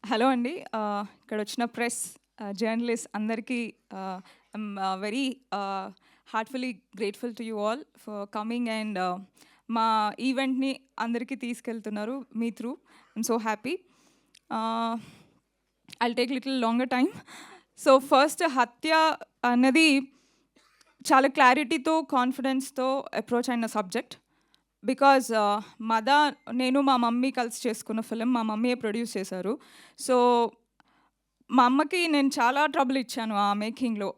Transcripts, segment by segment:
Hello అండి. ఇక్కడ వచ్చిన ప్రెస్, జర్నలిస్ట్ అందరికీ I'm very heartfully grateful to you all for coming and మా ఈవెంట్‌ని అందరికీ తీసుకెళ్తున్నారు me through. I'm so happy. I'll take little longer time. So first హత్య అన్నది చాలా క్లారిటీతో, కాన్ఫిడెన్స్‌తో అప్రోచ్ అయిన సబ్జెక్ట్. బికాజ్ నేను మా మమ్మీ కలిసి చేసుకున్న ఫిలిం. మా మమ్మీయే ప్రొడ్యూస్ చేశారు. సో మా అమ్మకి నేను చాలా ట్రబుల్ ఇచ్చాను ఆ మేకింగ్‌లో.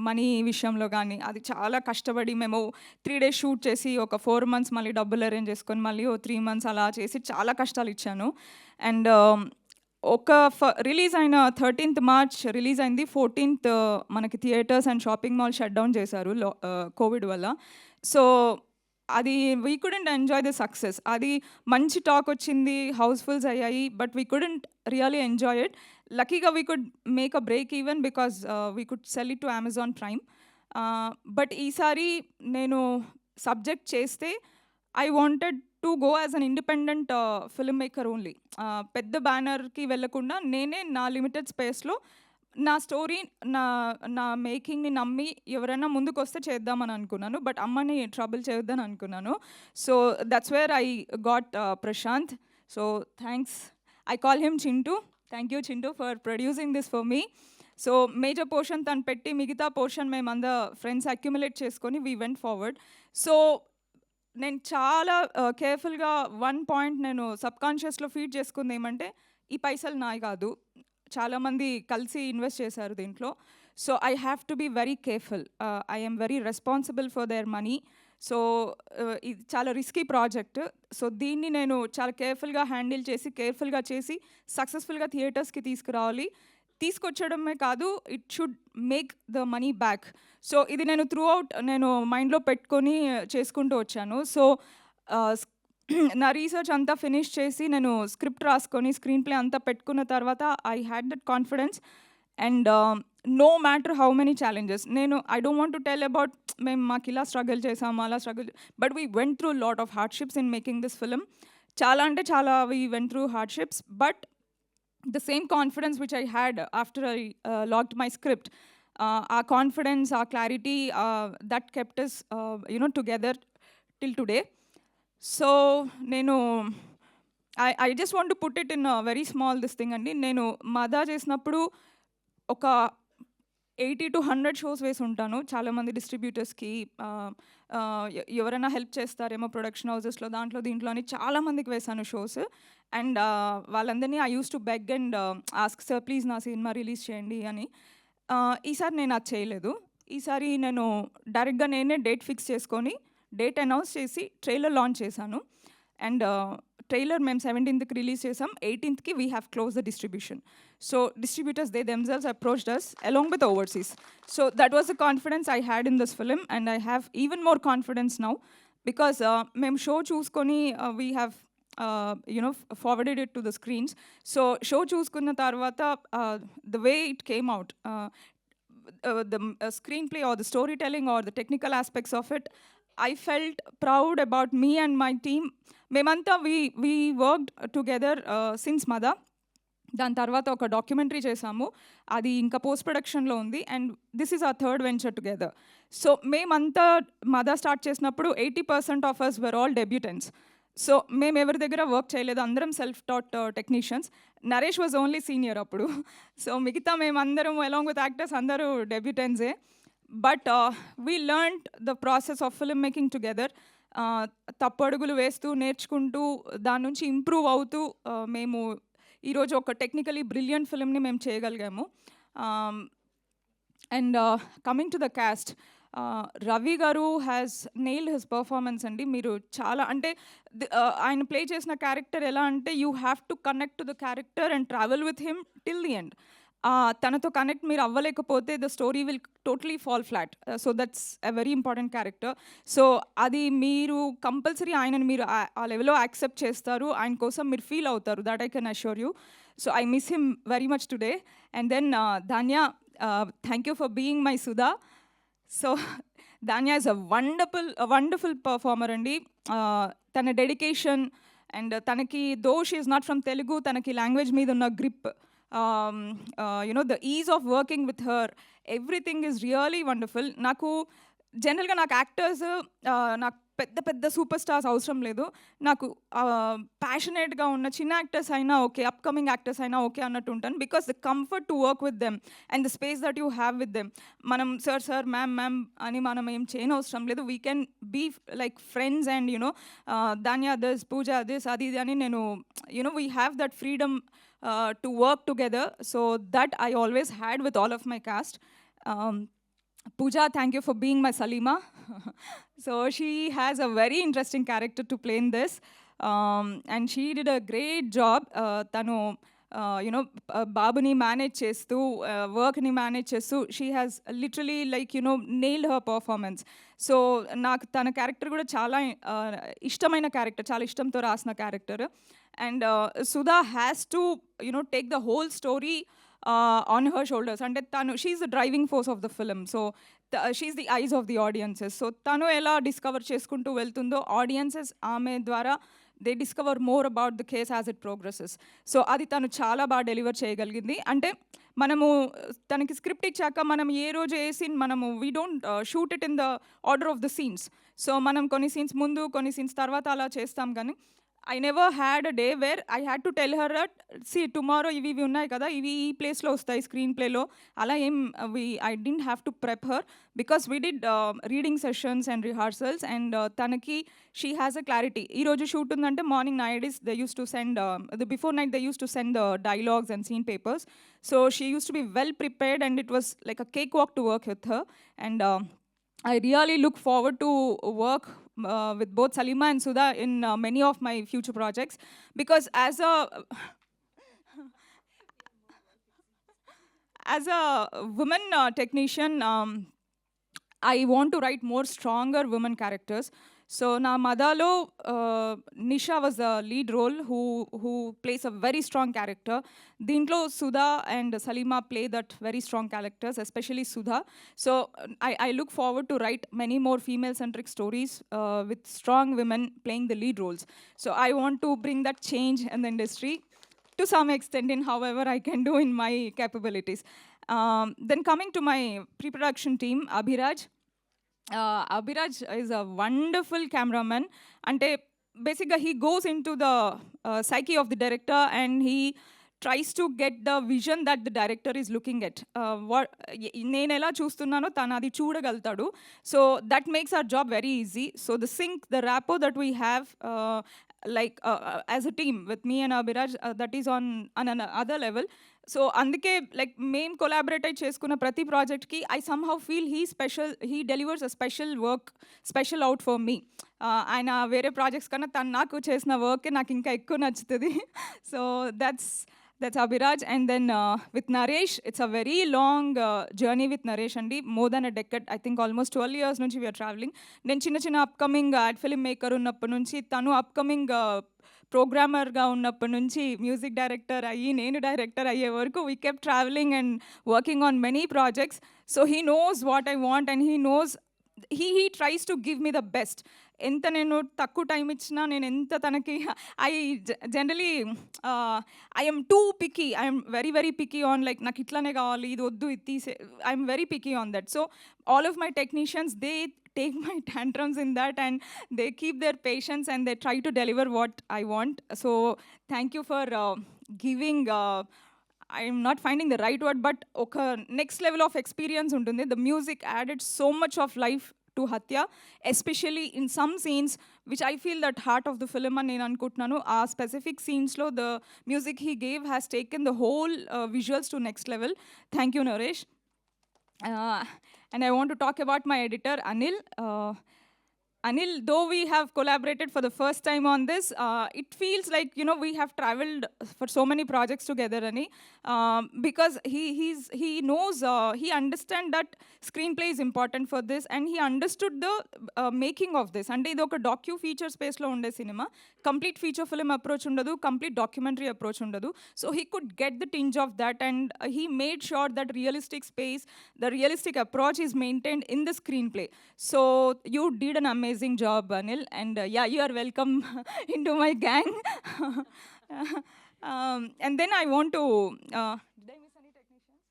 మనీ విషయంలో కానీ, అది చాలా కష్టపడి మేము 3 డేస్ షూట్ చేసి, ఒక 4 మంత్స్ మళ్ళీ డబ్బులు అరేంజ్ చేసుకొని, మళ్ళీ ఓ 3 మంత్స్ అలా చేసి చాలా కష్టాలు ఇచ్చాను. అండ్ ఒక రిలీజ్ అయిన 13th మార్చ్ రిలీజ్ అయింది. 14th మనకి theatres and shopping mall shut down చేశారు కోవిడ్ వల్ల. సో అది we couldn't enjoy the success. అది మంచి టాక్ వచ్చింది, హౌస్‌ఫుల్స్ అయ్యాయి. But we couldn't really enjoy it. లక్కీగా we could make a break even because we could sell it to Amazon Prime. But ఈసారి నేను సబ్జెక్ట్ చేస్తే I wanted to go as an independent film maker only. పెద్ద బ్యానర్కి వెళ్ళకుండా నేనే నా limited స్పేస్లో నా స్టోరీ, నా నా మేకింగ్‌ని నమ్మి ఎవరైనా ముందుకొస్తే చేద్దామని అనుకున్నాను. బట్ అమ్మని ట్రబుల్ చేయొద్దని అనుకున్నాను. So that's where I got Prashant. So thanks. I call him Chintu. Thank you Chintu for producing this for me. So major portion తను పెట్టి, మిగతా పోర్షన్ మేమందరం ఫ్రెండ్స్ అక్యుములేట్ చేసుకొని వీ వెంట్ ఫార్వర్డ్. సో నేను చాలా కేర్ఫుల్గా వన్ పాయింట్ నేను సబ్కాన్షియస్లో ఫీడ్ చేసుకుంది ఏమంటే, ఈ పైసలు నాయి కాదు, చాలామంది కలిసి ఇన్వెస్ట్ చేశారు దీంట్లో. So I have to be very careful. I am very responsible for their money. So ఇది చాలా రిస్కీ ప్రాజెక్ట్. సో దీన్ని నేను చాలా కేర్ఫుల్గా హ్యాండిల్ చేసి, కేర్ఫుల్గా చేసి సక్సెస్ఫుల్గా థియేటర్స్కి తీసుకురావాలి. తీసుకొచ్చడమే కాదు, it should make the money back. So ఇది నేను త్రూ అవుట్ నేను మైండ్లో పెట్టుకొని చేసుకుంటూ వచ్చాను. సో నా రీసెర్చ్ అంతా ఫినిష్ చేసి నేను స్క్రిప్ట్ రాసుకొని స్క్రీన్ ప్లే అంతా పెట్టుకున్న తర్వాత I had that confidence. And no matter how many challenges, నేను I don't want to tell about మేము మాకు ఇలా స్ట్రగుల్ చేసాము, అలా struggle, but we went through lot of hardships in making this film. చాలా అంటే చాలా we went through hardships. But the same confidence which I had after I logged my script, our confidence, our clarity, that kept us, together till today. So, I just want to put it in a very small this thing andi. Nenu Mada చేసినప్పుడు ఒక 80 to 100 shows వేసి ఉంటాను. చాలామంది డిస్ట్రిబ్యూటర్స్కి ఎవరైనా help చేస్తారేమో production హౌసెస్లో, దీంట్లో అని చాలామందికి వేశాను షోస్. అండ్ వాళ్ళందరినీ I use to beg and ask, sir please నా సినిమా రిలీజ్ చేయండి అని. ఈసారి నేను అది చేయలేదు. ఈసారి నేను డైరెక్ట్గా నేనే డేట్ ఫిక్స్ చేసుకొని, డేట్ అనౌన్స్ చేసి ట్రైలర్ లాంచ్ చేశాను. అండ్ ట్రైలర్ మేము 17th రిలీజ్ చేసాం. 18th we have close the distribution. So distributors they themselves approached us along with overseas. So that was the confidence I had in this film, and I have even more confidence now because మేము show చూసుకొని we have forwarded it to the screens. So show చూసుకున్న తర్వాత the way it came out, the screenplay or the storytelling or the technical aspects of it, I felt proud about me and my team. మేమంతా we worked together since Mada. దాని తర్వాత ఒక documentary చేసాము, అది ఇంకా post ప్రొడక్షన్లో ఉంది. And this is our third venture together. So మేమంతా మదా స్టార్ట్ చేసినప్పుడు 80% of us were all debutantes. So మేము ఎవరి దగ్గర వర్క్ చేయలేదు, అందరం self taught technicians. Naresh was only senior అప్పుడు. సో మిగతా మేమందరం అలాంగ్ విత్ యాక్టర్స్ అందరూ డెబ్యూటెంట్సే. But we learned the process of film making together. తప్పడుగులు వేస్తూ, నేర్చుకుంటూ, దాని నుంచి ఇంప్రూవ్ అవుతూ మేము ఈరోజు ఒక టెక్నికలీ బ్రిలియంట్ ఫిల్మ్ని మేము చేయగలిగాము. And coming to the cast, Ravi garu has nailed his performance అండి. మీరు చాలా అంటే ఆయన ప్లే చేసిన క్యారెక్టర్ ఎలా అంటే, you have to connect to the character and travel with him till the end. తనతో కనెక్ట్ మీరు అవ్వలేకపోతే the story will totally fall flat. So that's a very important character. So అది మీరు కంపల్సరీ ఆయనని మీరు ఆ లెవెల్లో యాక్సెప్ట్ చేస్తారు, ఆయన కోసం మీరు ఫీల్ అవుతారు. That I can assure you. So I miss him very much today. And then Dhanya, thank you for being my Sudha. So Dhanya is a wonderful performer అండి. తన డెడికేషన్ అండ్ తనకి though she is not from Telugu, తనకి language మీద ఉన్న grip, you know the ease of working with her, everything is really wonderful. నాకు జనరల్గా నాకు actors నాకు పెద్ద పెద్ద సూపర్ స్టార్స్ అవసరం లేదు. నాకు ప్యాషనేట్గా ఉన్న చిన్న యాక్టర్స్ అయినా ఓకే, అప్కమింగ్ యాక్టర్స్ అయినా ఓకే అన్నట్టు ఉంటాను. Because the comfort to work with them and the space that you have with them. మనం సార్ మ్యామ్ అని మనం ఏం చేయని అవసరం లేదు. We can be like friends and you know Dhanya this, Pooja this, అది ఇది అని నేను you know we have that freedom to work together. So that I always had with all of my cast. Pooja, thank you for being my Salima. So she has a very interesting character to play in this, and she did a great job. Tanu, Babuni manage chestu, work ni manage chestu. She has literally like nailed her performance. So నాకు తన character కూడా చాలా ఇష్టమైన character, చాలా ఇష్టంతో రాసిన character. And Sudha has to take the whole story on her shoulders. And she's the driving force of the film. So she's the eyes of the audiences. So tanu ela discover cheskuntu veltundo, audiences aame dwara they discover more about the case as it progresses. So adi tanu chaala ba deliver cheyagalindi. Ante మనము తనకి script ఇచ్చాక మనం ఏ రోజు ఏ scene మనము we don't shoot it in the order of the scenes. So మనం కొన్ని scenes ముందు కొన్ని సీన్స్ తర్వాత అలా చేస్తాం. కానీ I never had a day where I had to tell her that, see, tomorrow ఇవి ఉన్నాయి కదా, ఇవి ఈ ప్లేస్లో వస్తాయి స్క్రీన్ ప్లేలో, అలా ఏం I didn't have to prep her because we did reading sessions and rehearsals. And తనకి she has a clarity. ఈ రోజు షూట్ ఉందంటే morning nowadays they used to send the before night they used to send the dialogues and scene papers. So she used to be well prepared and it was like a cakewalk to work with her. And I really look forward to work with both Salima and Sudha in many of my future projects, because as a woman technician, I want to write more stronger women characters. So na Madalo, Nisha was the lead role who plays a very strong character. Dintlo Sudha and Salima play that very strong characters, especially Sudha. So I look forward to write many more female-centric stories with strong women playing the lead roles. So I want to bring that change in the industry to some extent in however I can do in my capabilities. Then coming to my pre-production team, Abhiraj. Abhiraj is a wonderful cameraman. Ante basically he goes into the psyche of the director and he tries to get the vision that the director is looking at. నేను ఎలా చూస్తున్నానో తను అది చూడగలుగుతాడు. So that makes our job very easy. So the sync, the rapport that we have like as a team with me and Abhiraj, that is on another level. So అందుకే like మేము collaborate అయి చేసుకున్న ప్రతి ప్రాజెక్ట్కి I somehow feel he delivers a special work, special out for me. ఆయన వేరే projects కన్నా తను నాకు చేసిన వర్కే నాకు ఇంకా ఎక్కువ నచ్చుతుంది. So that's Abhiraj. And then with Naresh, it's a very long journey with Naresh andi, more than a decade, I think almost 12 years nunchi we are traveling. Then చిన్న upcoming ad film maker ఉన్నప్పటి నుంచి, తను upcoming ప్రోగ్రామర్గా ఉన్నప్పటి నుంచి music director అయ్యి నేను director అయ్యే వరకు we kept travelling and working on many projects. So he knows what I want and he knows he tries to give me the best. ఎంత నేను తక్కువ టైం ఇచ్చినా నేను ఎంత తనకి I generally I'm two picky, I'm very very picky on like నాకు ఇట్లానే కావాలి, ఇది వద్దు, ఇది తీసే, I'm very picky on that. So all of my technicians they take my tantrums in that and they keep their patience and they try to deliver what I want. So thank you for giving I'm not finding the right word, but okay, next level of experience untundi. The music added so much of life to Hatya, especially in some scenes which I feel that heart of the film and nenu anukuntunnanu. Aa specific scenes lo the music he gave has taken the whole visuals to next level. Thank you, Naresh. And I want to talk about my editor, Anil. Anil, though we have collaborated for the first time on this, it feels like, we have traveled for so many projects together, Ani, because he knows, he understands that screenplay is important for this, and he understood the making of this. And idoka docu-feature space lo unde cinema, complete feature film approach undadu, complete documentary approach undadu. So he could get the tinge of that, and he made sure that realistic space, the realistic approach is maintained in the screenplay. So you did an amazing amazing job, Anil. And yeah, you are welcome into my gang. And then I want to. Did I miss any technicians?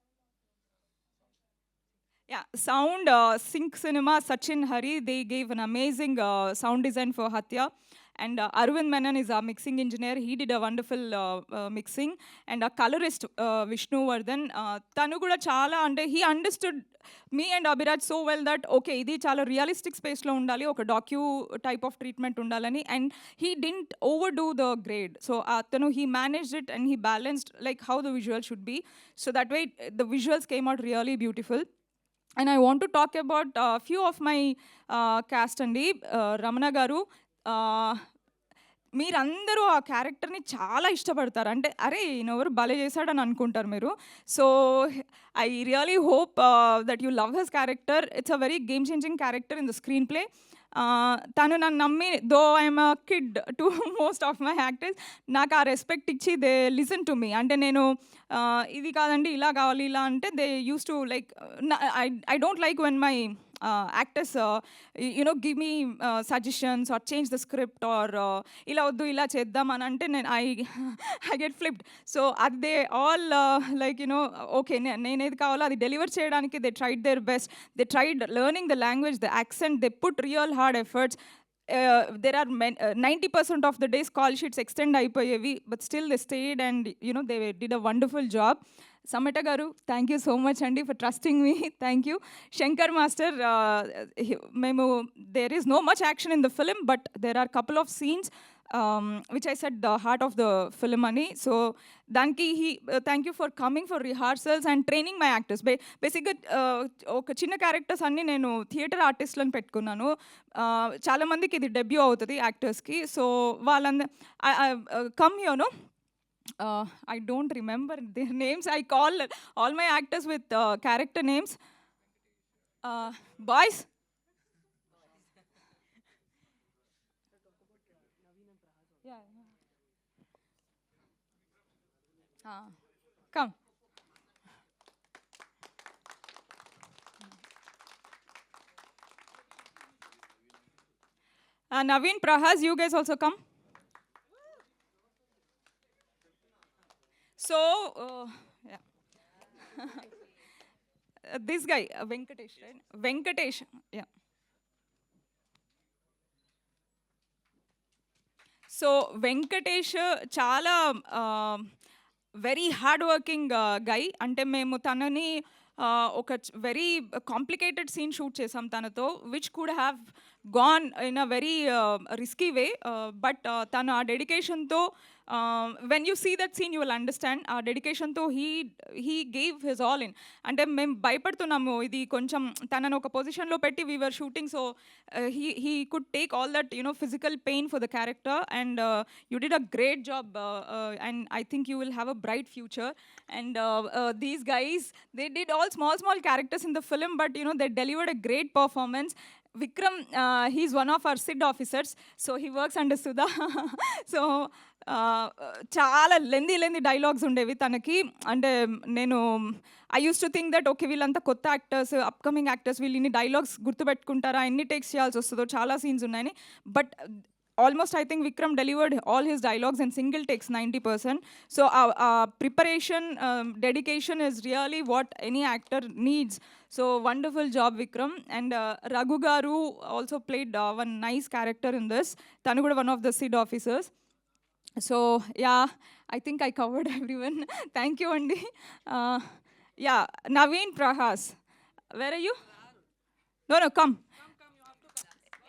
Yeah, sound, Sync Cinema, Sachin Hari, they gave an amazing sound design for Hatya. And Arvind Menon is our mixing engineer. He did a wonderful mixing. And our colorist, Vishnu Vardhan, tanu kuda chala ante he understood me and Abhiraj so well that, okay, ఇది చాలా realistic స్పేస్లో ఉండాలి, ఒక docu type of treatment ఉండాలని. And he didn't overdo the grade. So అతను he managed it and he balanced like how the visual should be. So that way the visuals came out really beautiful. And I want to talk about a few of my cast andi. Ramana garu, మీరందరూ ఆ క్యారెక్టర్ని చాలా ఇష్టపడతారు. అంటే అరే ఈయనెవరు భలే చేశాడని అనుకుంటారు మీరు. So I really hope that you love his character. It's a very game changing character in the screen play. తను నన్ను నమ్మి, though I'm a kid to most of my actors, నాకు ఆ రెస్పెక్ట్ ఇచ్చి దే లిసన్ టు మీ. అంటే నేను ఇది కాదండి ఇలా కావాలి ఇలా అంటే they use to like, I don't like when my actors give me suggestions or change the script or ila oddu ila cheddam అని అంటే నేను I get flipped. So they all like okay నేను ఏది కావాలో అది డెలివర్ చేయడానికి they tried their best. They tried learning the language, the accent, they put real hard efforts. There are 90% of the days call sheets extend అయిపోయేవి, but still they stayed and they did a wonderful job. Samita garu, thank you so much andi for trusting me. Thank you. Shankar master, there is no much action in the film, but there are couple of scenes which I said the heart of the film ani. So danki thank you for coming for rehearsals and training my actors. Basically oka chinna characters anni nenu theater artist lan pettukunnanu. Chaala mandiki idi debut avutadi actors ki. So come here, no, I don't remember their names. I call all my actors with character names. Boys. Yeah. Come. Naveen, Prahas, you guys also come. So, yeah. This guy, Venkatesh, right? Venkatesh, yeah. So, Venkatesh, chala very hard-working guy. Ante memu tanani oka very complicated scene shoot chesam tanato, which could have gone in a very risky way, but tana dedication to, when you see that scene you will understand our dedication to he gave his all in. Ante mem bhayapadutunnamu idi koncham tananu oka position lo petti we were shooting, so he could take all that physical pain for the character, and you did a great job, and I think you will have a bright future. And these guys, they did all small characters in the film, but they delivered a great performance. Vikram, he's one of our SID officers, so he works under Sudha. So చాలా lengthy dialogues ఉండేవి తనకి. అంటే నేను I use to think that okay వీళ్ళంతా కొత్త actors, upcoming actors, వీళ్ళు ఇన్ని dialogues గుర్తుపెట్టుకుంటారా, ఎన్ని టేక్స్ చేయాల్సి వస్తుందో, చాలా సీన్స్ ఉన్నాయని. But almost I think Vikram delivered all his dialogues in single takes 90%. So preparation, dedication is really what any actor needs. So wonderful job, Vikram. And Raghu garu also played one nice character in this. Tanu kuda one of the SID officers. So yeah, I think I covered everyone. Thank you, Andi. Yeah, Naveen, Prahas, where are you? No, come.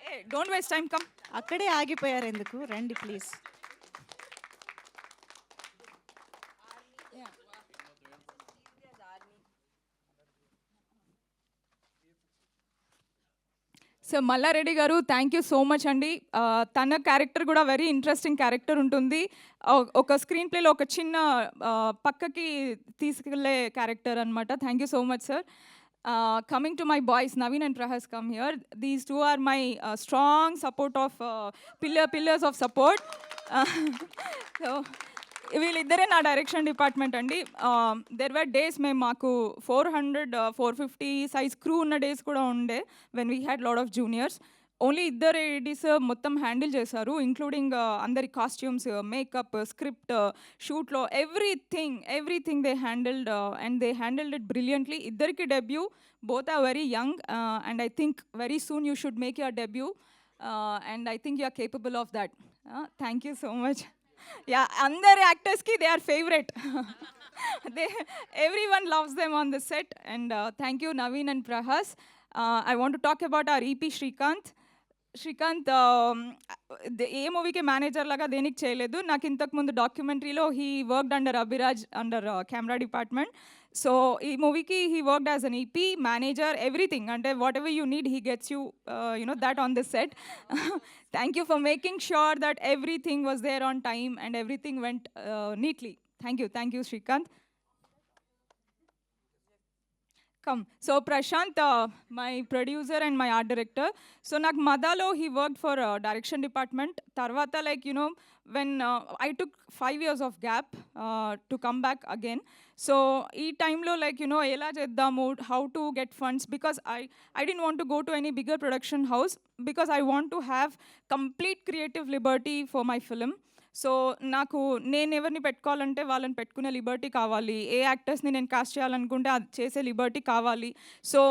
Hey, don't waste time, come. అక్కడే ఆగిపోయారు ఎందుకు, రండి please. So Mallareddy గారు, thank you so much అండి. తన character కూడా very interesting character ఉంటుంది. ఒక స్క్రీన్ ప్లేలో ఒక చిన్న పక్కకి తీసుకెళ్ళే క్యారెక్టర్ అనమాట. Thank you so much sir. Coming to my boys, Naveen and Prahas, come here. These two are my strong support of pillars of support. So వీళ్ళిద్దరే నా డైరెక్షన్ డిపార్ట్మెంట్ అండి. దెర్ వర్ డేస్ మేము మాకు 400 450 size crew ఉన్న days కూడా ఉండే when we had lot of juniors. Only ఇద్దరు ADs మొత్తం హ్యాండిల్ చేశారు, ఇంక్లూడింగ్ అందరి కాస్ట్యూమ్స్, మేకప్, స్క్రిప్ట్, షూట్లో everything they handled and they handled it brilliantly. ఇద్దరికి debut, both are very young and I think very soon you should make your debut and I think you are capable of that. Thank you so much. Yeah, అందరి యాక్టర్స్కి they are favourite. they everyone loves them on the set and thank you Naveen and Prahas. I want to talk about our EP Srikanth ఏ మూవీకి manager లాగా దేనికి చేయలేదు. నాకు ఇంతకు ముందు డాక్యుమెంటరీలో he worked under Abhiraj under camera department. So ఈ మూవీకి he worked as an EP manager, everything. అంటే whatever you need he gets you that on the set. Thank you for making sure that everything was there on time and everything went neatly. Thank you, Srikanth. Come. So Prashant, my producer and my art director. So nak Madalo, he worked for direction department. Tarvata, like, you know, when I took 5 years of gap to come back again. So ee time lo, like, you know, ela cheddamu, how to get funds, because I didn't want to go to any bigger production house because I want to have complete creative liberty for my film. So నాకు నేను ఎవరిని పెట్టుకోవాలంటే వాళ్ళని పెట్టుకునే Liberty కావాలి, ఏ యాక్టర్స్ని నేను cost చేయాలనుకుంటే అది చేసే లిబర్టీ కావాలి. సో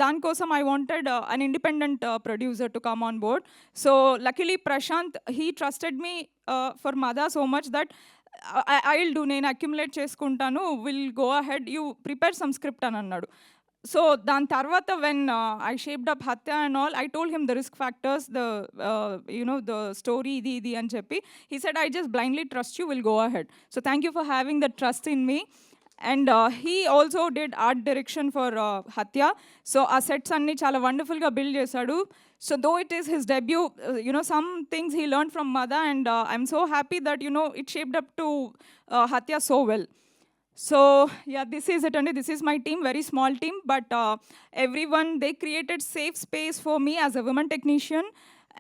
దానికోసం I wanted an independent producer to come on board. So luckily Prashanth he trusted me for Madha so much that I will do, నేను అక్యుములేట్ చేసుకుంటాను, will go ahead, you prepare some script అని అన్నాడు. So దాని తర్వాత when I shaped up హత్య and all, I told him the risk factors, the story ఇది అని చెప్పి. He said I just blindly trust you, will go ahead. So thank you for having the trust in me. And he also did art direction for హత్య. So ఆ sets అన్నీ చాలా వండర్ఫుల్గా build చేశాడు. So though it is his debut, some things he learned from Mada, and I'm so happy that, it shaped up to Hatya so well. So yeah, this is it, and this is my team, very small team, but everyone, they created safe space for me as a women technician,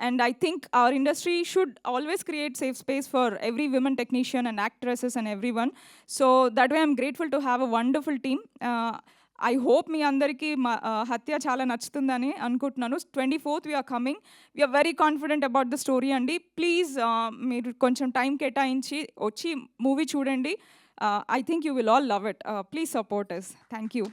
and I think our industry should always create safe space for every women technician and actresses and everyone. So that way I'm grateful to have a wonderful team. I hope మీ అందరికీ హత్య చాలా నచ్చుతుందని అనుకుంటున్నాను. 24th we are coming. We are very confident about the story అండి. Please మీరు కొంచెం time కేటాయించి వచ్చి మూవీ చూడండి. I think you will all love it. Please support us. Thank you.